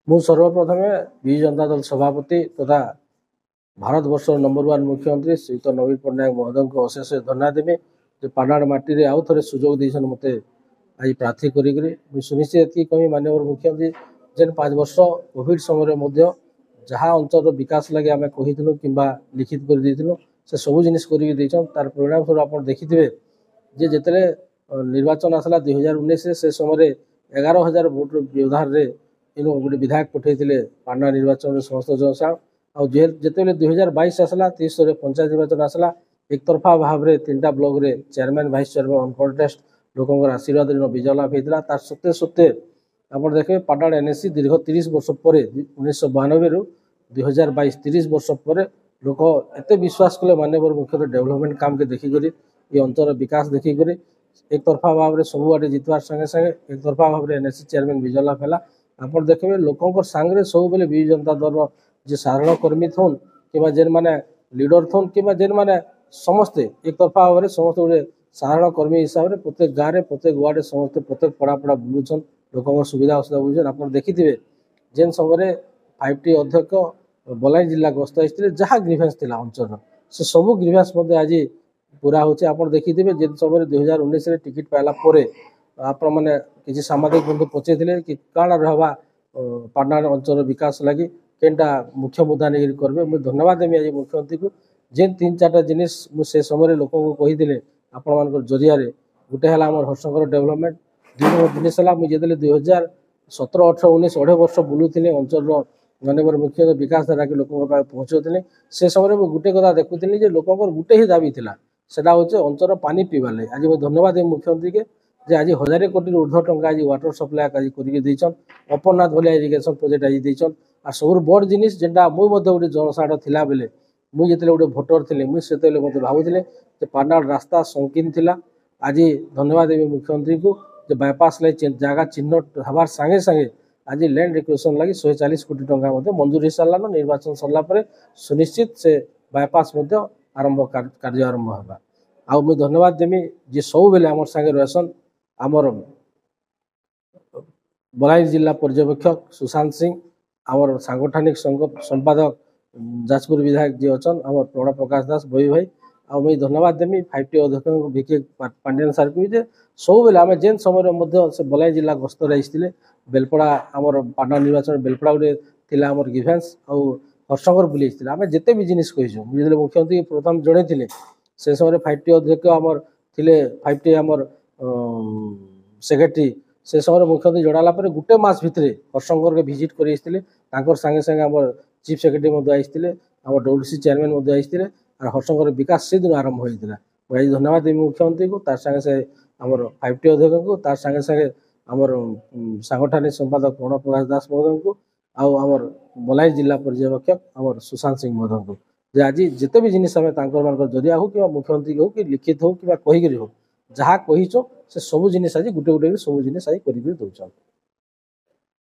ମୁଁ ସର୍ବପ୍ରଥମେ ବିଜୁ ଜନତା ଦଳ ସଭାପତି ତଥା ଭାରତ ବର୍ଷର नंबर 1 मुख्यमंत्री श्रीयुक्त नवीन पट्टनायक महोदय को अशेष धन्यवाद देवी जो पानाड़ माटी रे आउ थे सुजोग देसन मते आज प्रार्थी करी सुनिश्चित ये कमी माननीय मुख्यमंत्री जेन 5 वर्ष कोविड समय जहाँ अंचल विकास लगे आम कहीलु कि लिखित कर से सब जिनिस कर तार परिणाम स्वरूप आप देखिथे जे जिते निर्वाचन आसला 2019 से समय 11,000 भोट व्यवधान इन गोटे विधायक पठे पाना निर्वाचन समस्त जनसा आते 2022 आसला 30 पंचायत निर्वाचन आसला एक तरफा भाव में 3टा ब्लॉक रे चेयरमैन वाइस चेयरमैन अनकंटेस्ट लोकों आशीर्वाद विजय लाभ होता तार सत्ते सत्ते आप देखिए पाटाड़ एनएससी दीर्घ 30 वर्ष पर 1992 रु 2022 30 वर्ष पर लोक एत विश्वास कले माननीय मुख्यमंत्री डेवलपमेंट काम के देखिक ये अंचल विकास देखिक एक तरफा भाव में सबुआटे जितवार संगे संगे एक तरफा भाव में एनएससी चेयरमैन विजय लाभ है आप देखिए लोकों सांगे सब बेले विजु जनता दल जे साधारण कर्मी थन कि जेन मैंने लीडर थन कि जेन मैंने समस्ते एक तरफा भाव में समस्त गोटे साधारण कर्मी हिसाब से प्रत्येक गाँव में प्रत्येक वार्ड समस्ते प्रत्येक पड़ा पड़ा बुलून लोकों सुविधा असुविधा बुझे आप देखिथे जेन समय 5टी अध्यक्ष बलांगीर जिला गस्त आसते जहाँ ग्रीभेन्स थी अंचल से सब ग्रीभेन्स आज पूरा होचे आप देखिथे जेन समय 2019 टिकट पाइला आपण मैंने किसी सामाजिक बंधु पचे कि काଣା रहा पाटना अंचल विकास लगी केनटा मुख्य मुद्दा नहीं करेंगे मुझे धन्यवाद देवी आज मुख्यमंत्री को जेन 3-4टा जिनिस मुझे समय लोक कही आपण मान जरिया गोटे है हर्षंकर डेवलपमेंट दुई जिनिस है मुझे 2017, 18, 19 2.5 वर्ष बुलूली अंचल माननीय मुख्य विकास धारा के लोकों पहुँचाऊली से समय मुझे गोटे कथा देखुली लोक गोटे ही दाबी था सेटा हूँ अंचल पानी पीवा लगे आज मुझे धन्यवाद देवी मुख्यमंत्री के जे आज 1000 कोटी ऊर्ध्व टंका आज वाटर सप्लाई आज कर अपरनाथ भाई इरिगेशन प्रोजेक्ट आज देचन आ सब बड़ जिनिस जेनटा मुझे गोटे जनसाड़ थिला बेले मुझे गोटे भोटर थी मुझे मत भावुले पानाड़ रास्ता संकीर्ण थिला आज धन्यवाद देवी मुख्यमंत्री को जे बायपास लगे जगह चिन्ह हबार संगे संगे आज लैंड रिक्वेशन लगी 140 कोटी टंका मंजूर हो सारा निर्वाचन सरला सुनिश्चित से बायपास आरंभ कार्य आरंभ होगा आ मुझे धन्यवाद देवी जे सब बेले आम संगे रहसन आमर बलांगीर जिला पर्यवेक्षक सुशांत सिंह आमर सांगठनिक संपादक जाजपुर विधायक जी अच्छा आम प्रण प्रकाश दास बई भाई आ मुझे धन्यवाद देवी 5टी अध्यक्ष भिके पांडियन सार को सब बेले आम जेन समय से बलांगीर जिला गस्त आसते बेलपड़ा आमर पाटना निर्वाचन बेलपड़ा गोटे थी आमर ग्रीभेन्स आउ हर्षंकर बुले आम जिते भी जिनिस कहीचु मुझे मुख्यमंत्री प्रथम जड़े से समय 5टी अध्यक्ष आमर थे 5टी आमर सेक्रेटरी से समय मुख्यमंत्री जड़ाला गोटे मास भितर हर्षंकर के भिजिट कर संगे संगे आम चीफ सेक्रेटरी आसते आम डब्ल्यूसी चेयरमैन आसते और हर्षंकर विकास से दिन आरंभ होता मुझे धन्यवाद देवी मुख्यमंत्री को तार संगे से आमर 5टी अध्यक्ष को तार संगे संगे आमर सांगठनिक संपादक प्रण प्रकाश दास महोदय को आमर बलांगीर जिला पर्यवेक्षक आमर सुशांत सिंह महोदय को जे आज जिते भी जिनिस मान जरिया हो कि मुख्यमंत्री हो कि लिखित हो कि कहीकि हो जहाँ कहीचो से सब जिनिस आज गोटे गोटे सब जिनिस आज कर